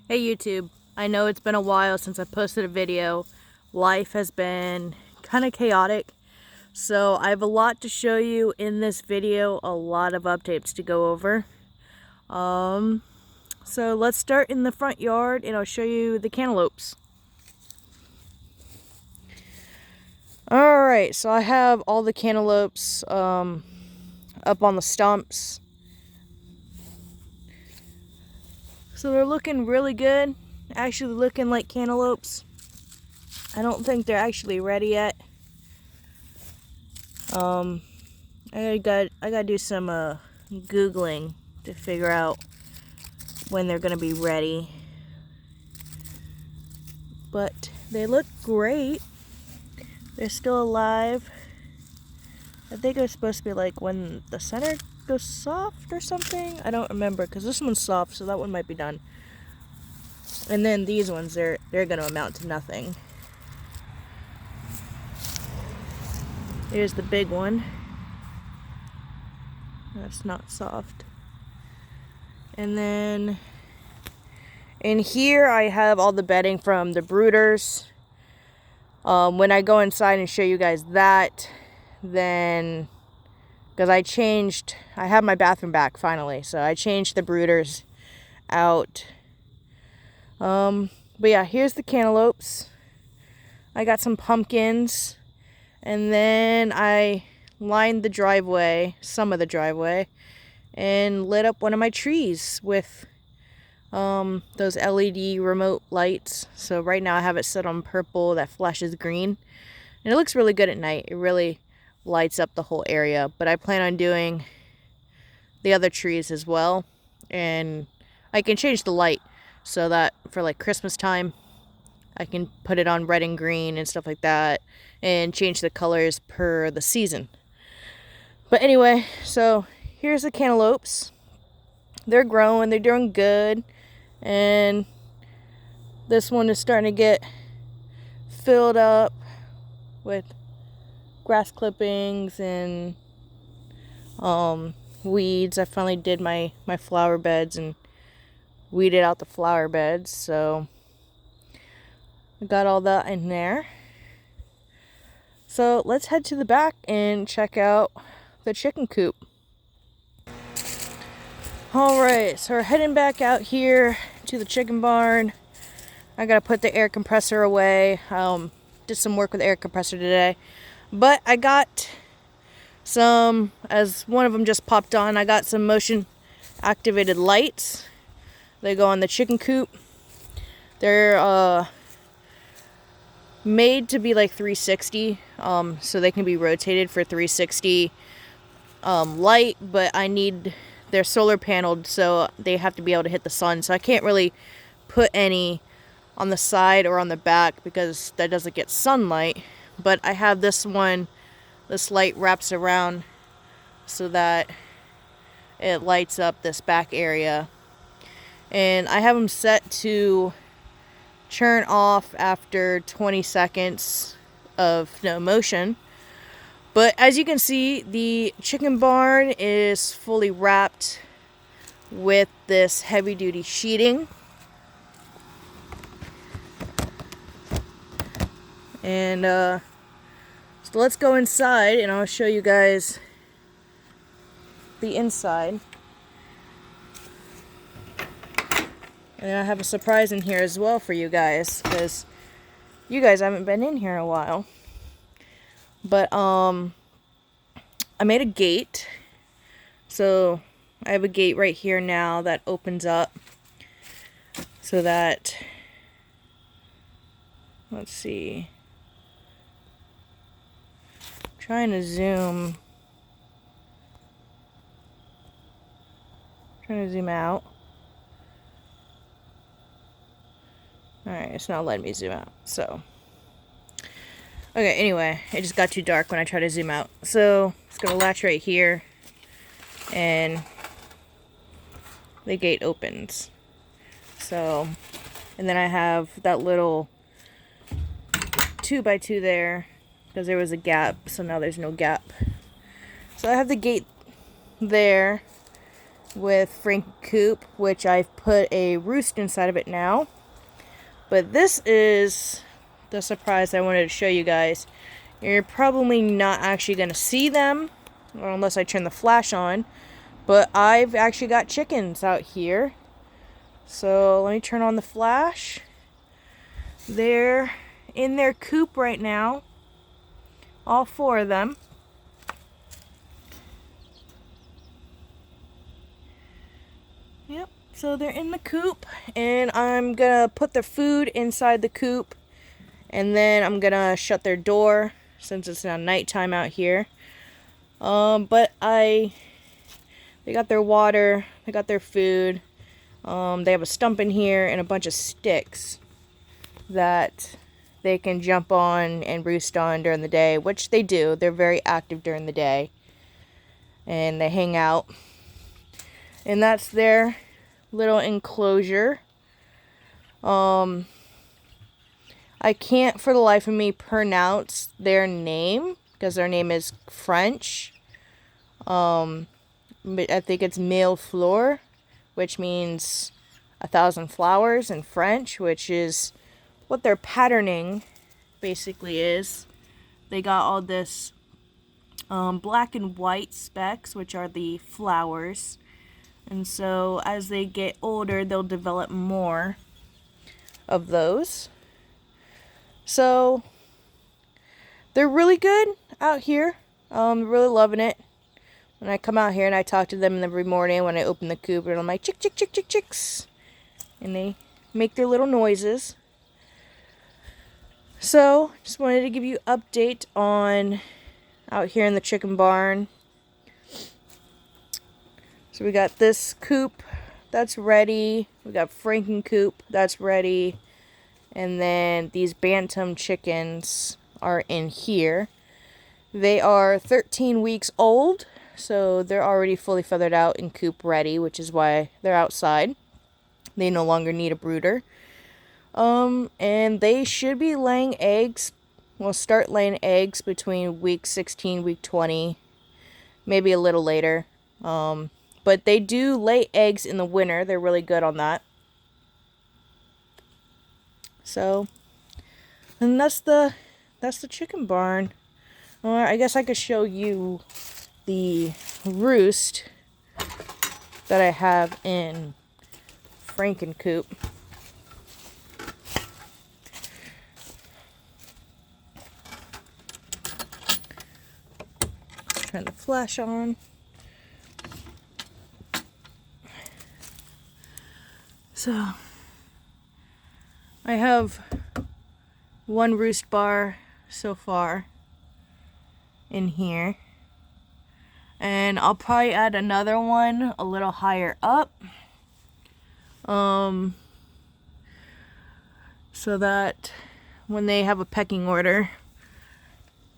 Hey YouTube, I know it's been a while since I posted a video. Life has been kind of chaotic, so I have a lot to show you in this video, a lot of updates to go over. So let's start in the front yard and I'll show you the cantaloupes. Alright, so I have all the cantaloupes up on the stumps. So they're looking really good, actually looking like cantaloupes. I don't think they're actually ready yet. I gotta do some Googling to figure out when they're gonna be ready. But they look great. They're still alive. I think it was supposed to be like when the center goes soft or something. I don't remember because this one's soft, so that one might be done. And then these ones, they're gonna amount to nothing. Here's the big one. That's not soft. And then in here I have all the bedding from the brooders. When I go inside and show you guys that, then, because I have my bathroom back finally, so I changed the brooders out. But yeah, here's the cantaloupes. I got some pumpkins, and then I lined the driveway, some of the driveway, and lit up one of my trees with those LED remote lights. So right now I have it set on purple that flashes green, and it looks really good at night. It really lights up the whole area. But I plan on doing the other trees as well, and I can change the light so that for like Christmas time I can put it on red and green and stuff like that, and change the colors per the season. But anyway, so here's the cantaloupes. They're growing, they're doing good. And this one is starting to get filled up with grass clippings and weeds. I finally did my flower beds and weeded out the flower beds, so I got all that in there. So let's head to the back and check out the chicken coop. Alright, so we're heading back out here to the chicken barn. I gotta put the air compressor away. Did some work with the air compressor today. But I got some, as one of them just popped on, I got some motion activated lights. They go on the chicken coop. They're made to be like 360, so they can be rotated for 360 light, but they're solar paneled, so they have to be able to hit the sun. So I can't really put any on the side or on the back because that doesn't get sunlight. But I have this one, this light wraps around so that it lights up this back area. And I have them set to turn off after 20 seconds of no motion. But as you can see, the chicken barn is fully wrapped with this heavy-duty sheeting. And so let's go inside and I'll show you guys the inside. And I have a surprise in here as well for you guys, because you guys haven't been in here in a while. But I made a gate. So I have a gate right here now that opens up so that, let's see, I'm trying to zoom out. Alright, it's not letting me zoom out, so okay, anyway, it just got too dark when I tried to zoom out. So it's gonna latch right here and the gate opens. So, and then I have that little 2x2 there because there was a gap, so now there's no gap. So I have the gate there, with Frank Coop, which I've put a roost inside of it now. But this is the surprise I wanted to show you guys. You're probably not actually going to see them, or unless I turn the flash on. But I've actually got chickens out here. So let me turn on the flash. They're in their coop right now. All 4 of them. Yep, so they're in the coop, and I'm gonna put their food inside the coop, and then I'm gonna shut their door since it's now nighttime out here. But they got their water, they got their food. They have a stump in here and a bunch of sticks that they can jump on and roost on during the day, which they do. They're very active during the day, and they hang out. And that's their little enclosure. I can't for the life of me pronounce their name because their name is French. But I think it's mille fleurs, which means 1,000 flowers in French, which is what their patterning basically is. They got all this black and white specks, which are the flowers. And so as they get older, they'll develop more of those. So they're really good out here. Really loving it. When I come out here and I talk to them every morning when I open the coop, and I'm like, chick, chick, chick, chick, chicks. And they make their little noises. So just wanted to give you an update on out here in the chicken barn. So we got this coop that's ready. We got Franken coop that's ready. And then these bantam chickens are in here. They are 13 weeks old, so they're already fully feathered out and coop ready, which is why they're outside. They no longer need a brooder. And they should be laying eggs. We'll start laying eggs between week 16, week 20, maybe a little later. But they do lay eggs in the winter. They're really good on that. So, and that's the chicken barn. I guess I could show you the roost that I have in Franken coop. Turn the flash on. So, I have one roost bar so far in here. And I'll probably add another one a little higher up. So that when they have a pecking order,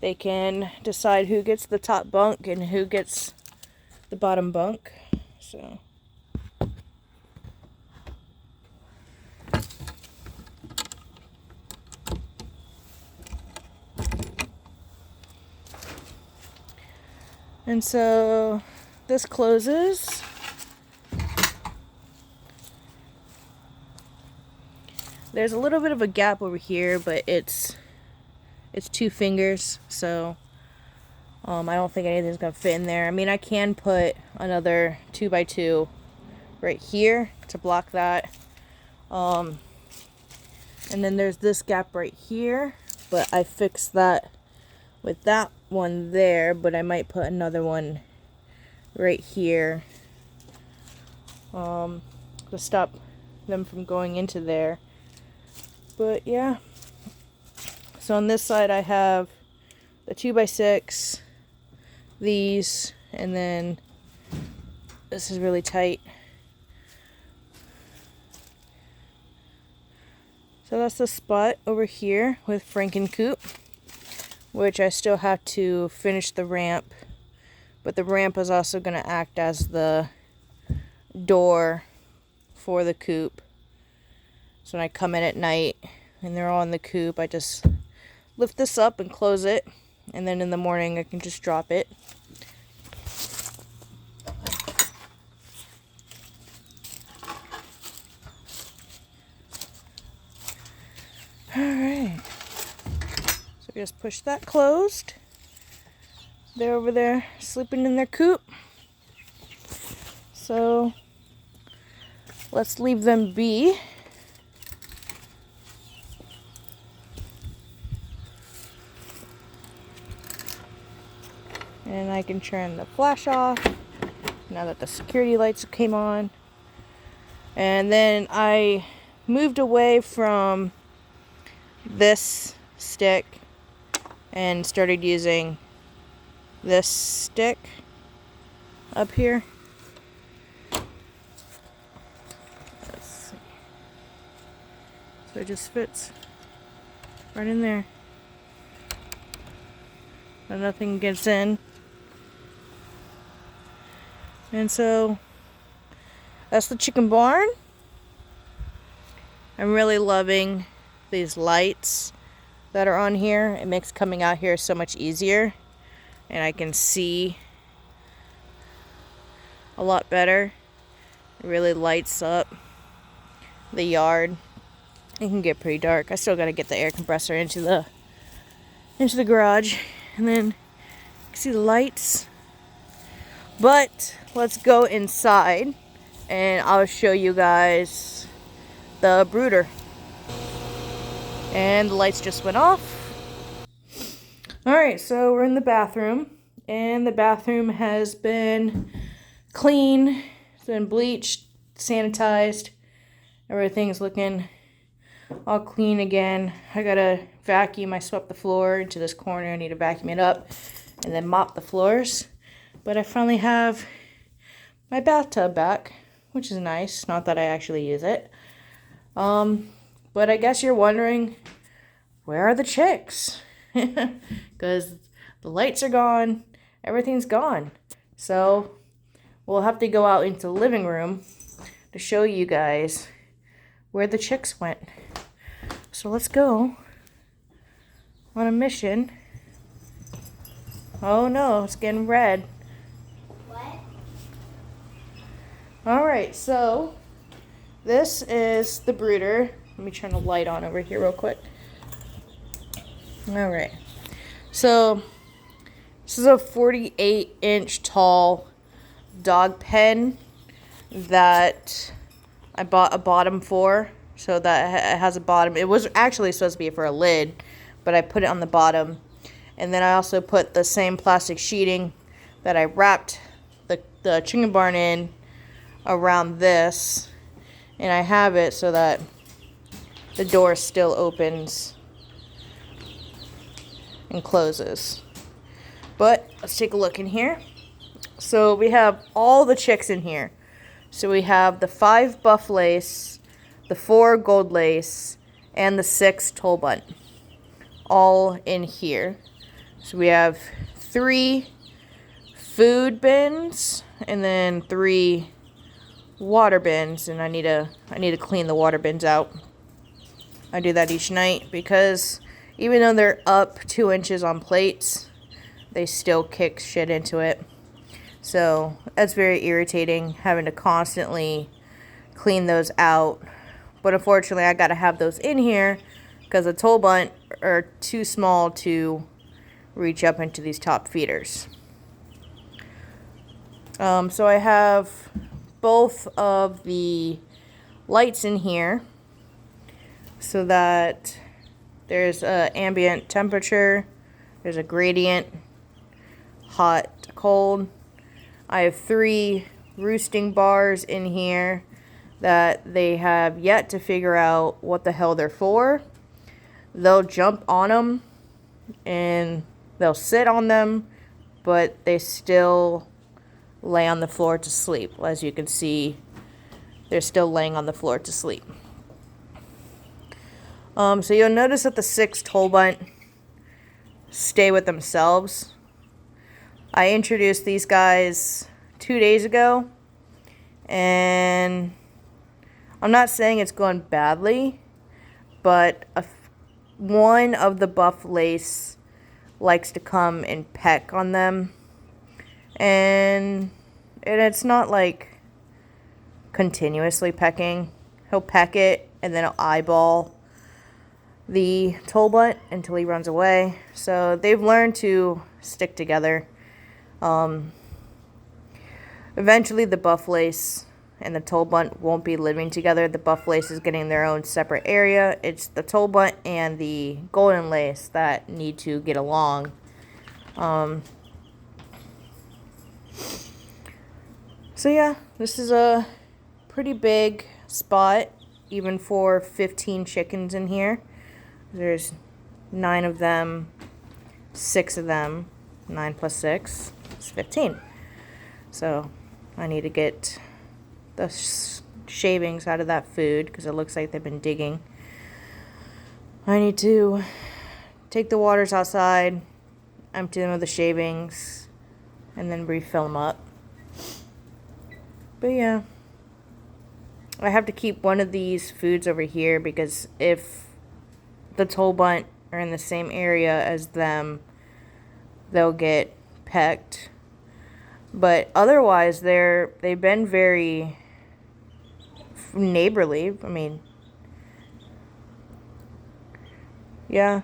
they can decide who gets the top bunk and who gets the bottom bunk. So. And so this closes. There's a little bit of a gap over here, but it's 2 fingers, so I don't think anything's gonna fit in there. I mean, I can put another 2x2 right here to block that. And then there's this gap right here, but I fixed that with that one there, but I might put another one right here to stop them from going into there. But yeah, so on this side I have the 2x6, these, and then this is really tight. So that's the spot over here with Franken coop, which I still have to finish the ramp, but the ramp is also going to act as the door for the coop. So when I come in at night and they're all in the coop, I just lift this up and close it, and then in the morning I can just drop it. we just push that closed. They're over there sleeping in their coop. So let's leave them be. And I can turn the flash off now that the security lights came on. And then I moved away from this stick and started using this stick up here. Let's see. So it just fits right in there. And nothing gets in. And so that's the chicken barn. I'm really loving these lights that are on here. It makes coming out here so much easier. And I can see a lot better. It really lights up the yard. It can get pretty dark. I still got to get the air compressor into the garage. And then you can see the lights. But let's go inside and I'll show you guys the brooder. And the lights just went off. Alright, so we're in the bathroom. And the bathroom has been cleaned. It's been bleached, sanitized. Everything's looking all clean again. I gotta vacuum. I swept the floor into this corner. I need to vacuum it up and then mop the floors. But I finally have my bathtub back, which is nice. Not that I actually use it. But I guess you're wondering, where are the chicks? Because the lights are gone. Everything's gone. So we'll have to go out into the living room to show you guys where the chicks went. So let's go on a mission. Oh no, it's getting red. Alright, so this is the brooder. Let me turn the light on over here real quick. Alright, so this is a 48-inch tall dog pen that I bought a bottom for. So that it has a bottom. It was actually supposed to be for a lid, but I put it on the bottom. And then I also put the same plastic sheeting that I wrapped the chicken barn in around this, and I have it so that the door still opens and closes. But let's take a look in here. So we have all the chicks in here. So we have the 5 buff lace, the 4 gold lace, and the 6 toll bunt, all in here. So we have 3 food bins and then 3 water bins, and I need to clean the water bins out. I do that each night because even though they're up 2 inches on plates, they still kick shit into it. So that's very irritating, having to constantly clean those out. But unfortunately, I gotta have those in here because the toll bunt are too small to reach up into these top feeders. So I have both of the lights in here so that there's a ambient temperature, there's a gradient, hot to cold. I have 3 roosting bars in here that they have yet to figure out what the hell they're for. They'll jump on them and they'll sit on them, but they still lay on the floor to sleep. As you can see, they're still laying on the floor to sleep. So you'll notice that the 6 toll bunt stay with themselves. I introduced these guys 2 days ago, and I'm not saying it's going badly, but one of the buff lace likes to come and peck on them. And it's not like continuously pecking. He'll peck it and then he'll eyeball the toll bunt until he runs away. So they've learned to stick together. Eventually the buff lace and the toll bunt won't be living together. The buff lace is getting their own separate area. It's the toll bunt and the golden lace that need to get along. So yeah, this is a pretty big spot, even for 15 chickens in here. There's 9 of them, 6 of them. 9 plus 6 is 15. So I need to get the shavings out of that food because it looks like they've been digging. I need to take the waters outside, empty them of the shavings, and then refill them up. But yeah, I have to keep one of these foods over here because if the toll bunt are in the same area as them, they'll get pecked. But otherwise, they've been very neighborly. I mean, yeah,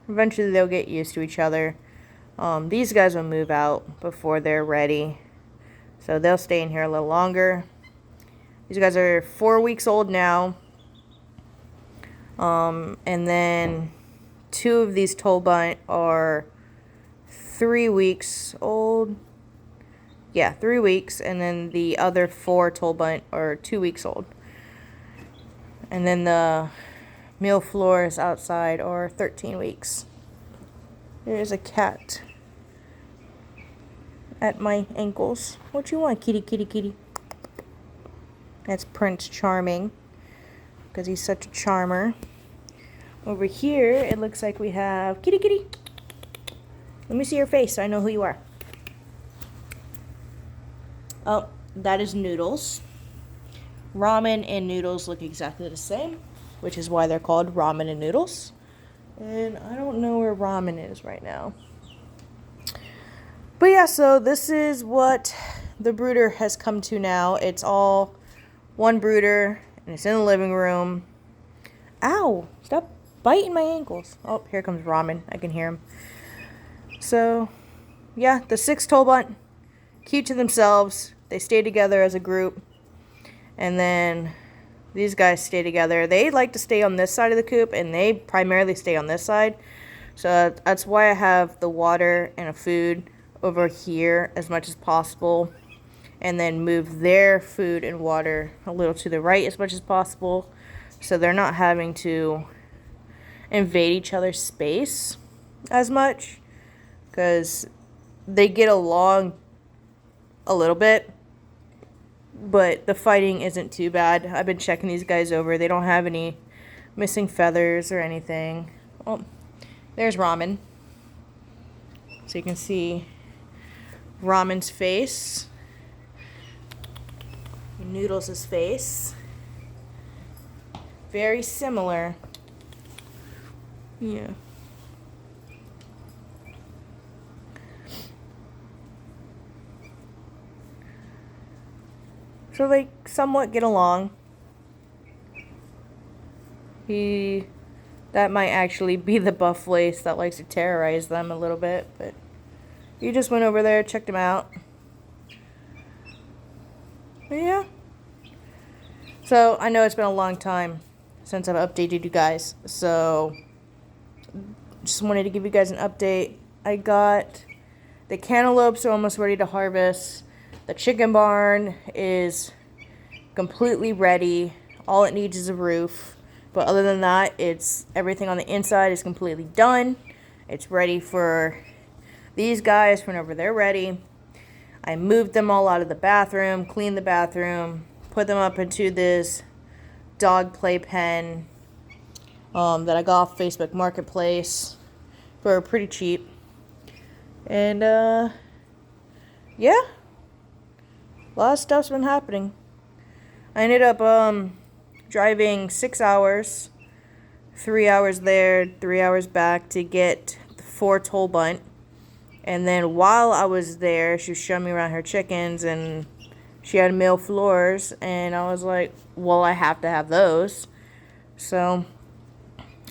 eventually they'll get used to each other. These guys will move out before they're ready, so they'll stay in here a little longer. These guys are 4 weeks old now. And then 2 of these toll bunt are 3 weeks old. Yeah, 3 weeks. And then the other 4 toll bunt are 2 weeks old. And then the male floors outside are 13 weeks. There's a cat at my ankles. What you want, kitty, kitty, kitty? That's Prince Charming, because he's such a charmer. Over here, it looks like we have kitty, kitty. Let me see your face so I know who you are. Oh, that is Noodles. Ramen and Noodles look exactly the same, which is why they're called Ramen and Noodles. And I don't know where Ramen is right now. But yeah, so this is what the brooder has come to now. It's all one brooder, and it's in the living room. Ow! Stop biting my ankles. Oh, here comes Ramen. I can hear him. So, yeah, the 6 toll bunt, cute to themselves. They stay together as a group. And then these guys stay together. They like to stay on this side of the coop, and they primarily stay on this side. So that's why I have the water and a food over here as much as possible. And then move their food and water a little to the right as much as possible. So they're not having to invade each other's space as much. Because they get along a little bit. But the fighting isn't too bad. I've been checking these guys over. They don't have any missing feathers or anything. Oh, there's Ramen. So you can see Ramen's face. Noodles' face. Very similar. Yeah. So they somewhat get along. That might actually be the buff lace that likes to terrorize them a little bit, but you just went over there, checked him out. But yeah. So I know it's been a long time since I've updated you guys, so just wanted to give you guys an update. I got the cantaloupes are almost ready to harvest. The chicken barn is completely ready. All it needs is a roof. But other than that, everything on the inside is completely done. It's ready for these guys whenever they're ready. I moved them all out of the bathroom, cleaned the bathroom, put them up into this dog play pen that I got off Facebook Marketplace for pretty cheap. And yeah, a lot of stuff's been happening. I ended up driving 6 hours, 3 hours there, 3 hours back to get the 4 toll bunt. And then while I was there, she was showing me around her chickens, and she had male floors, and I was like, well, I have to have those. So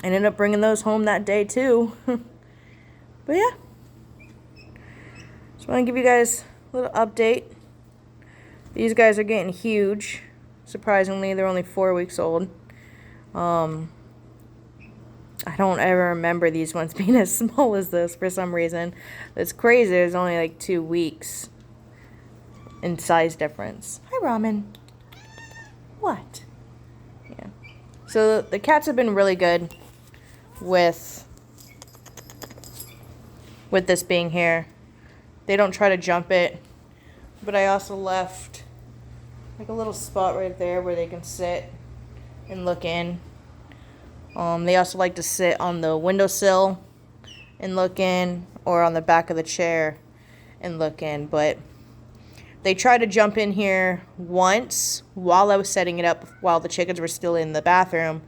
I ended up bringing those home that day too. But yeah, just want to give you guys a little update. These guys are getting huge. Surprisingly, they're only 4 weeks old. I don't ever remember these ones being as small as this for some reason. It's crazy. There's only like 2 weeks in size difference. Hi, Ramen. What? Yeah. So the cats have been really good with this being here. They don't try to jump it, but I also left like a little spot right there where they can sit and look in. They also like to sit on the windowsill and look in, or on the back of the chair and look in, but they tried to jump in here once while I was setting it up while the chickens were still in the bathroom,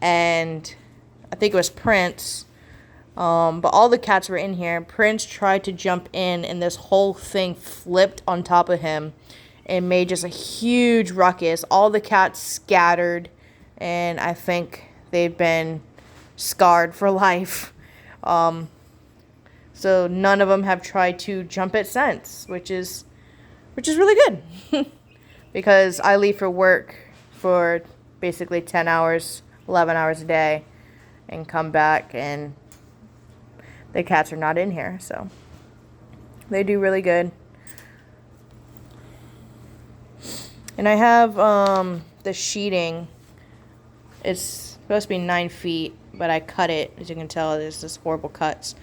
and I think it was Prince, but all the cats were in here. Prince tried to jump in, and this whole thing flipped on top of him and made just a huge ruckus. All the cats scattered, and I think they've been scarred for life. So none of them have tried to jump it since, which is really good. Because I leave for work for basically 10 hours, 11 hours a day, and come back, and the cats are not in here, so they do really good. And I have the sheeting. It's supposed to be 9 feet, but I cut it. As you can tell, there's this horrible cuts.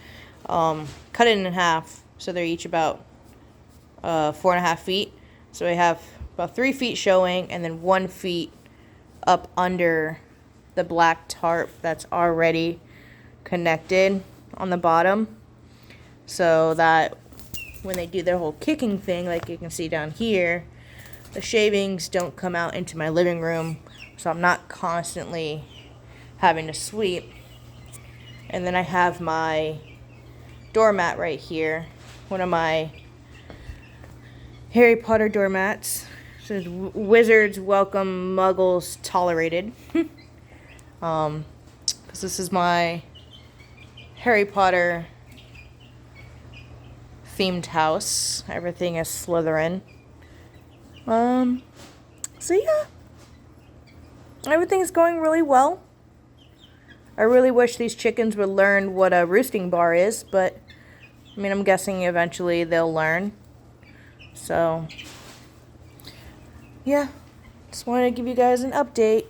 Cut it in half, so they're each about 4.5 feet. So I have about 3 feet showing, and then 1 feet up under the black tarp that's already connected on the bottom, so that when they do their whole kicking thing, like you can see down here, the shavings don't come out into my living room, so I'm not constantly having to sweep. And then I have my doormat right here, one of my Harry Potter doormats. It says Wizards Welcome, Muggles Tolerated. Because this is my Harry Potter themed house. Everything is Slytherin. So yeah, everything's going really well. I really wish these chickens would learn what a roosting bar is, but I mean, I'm guessing eventually they'll learn. So yeah, just wanted to give you guys an update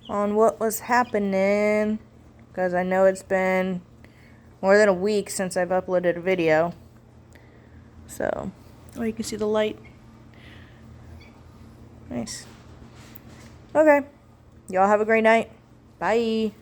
on what was happening, because I know it's been more than a week since I've uploaded a video. So, oh, you can see the light. Nice. Okay. Y'all have a great night. Bye.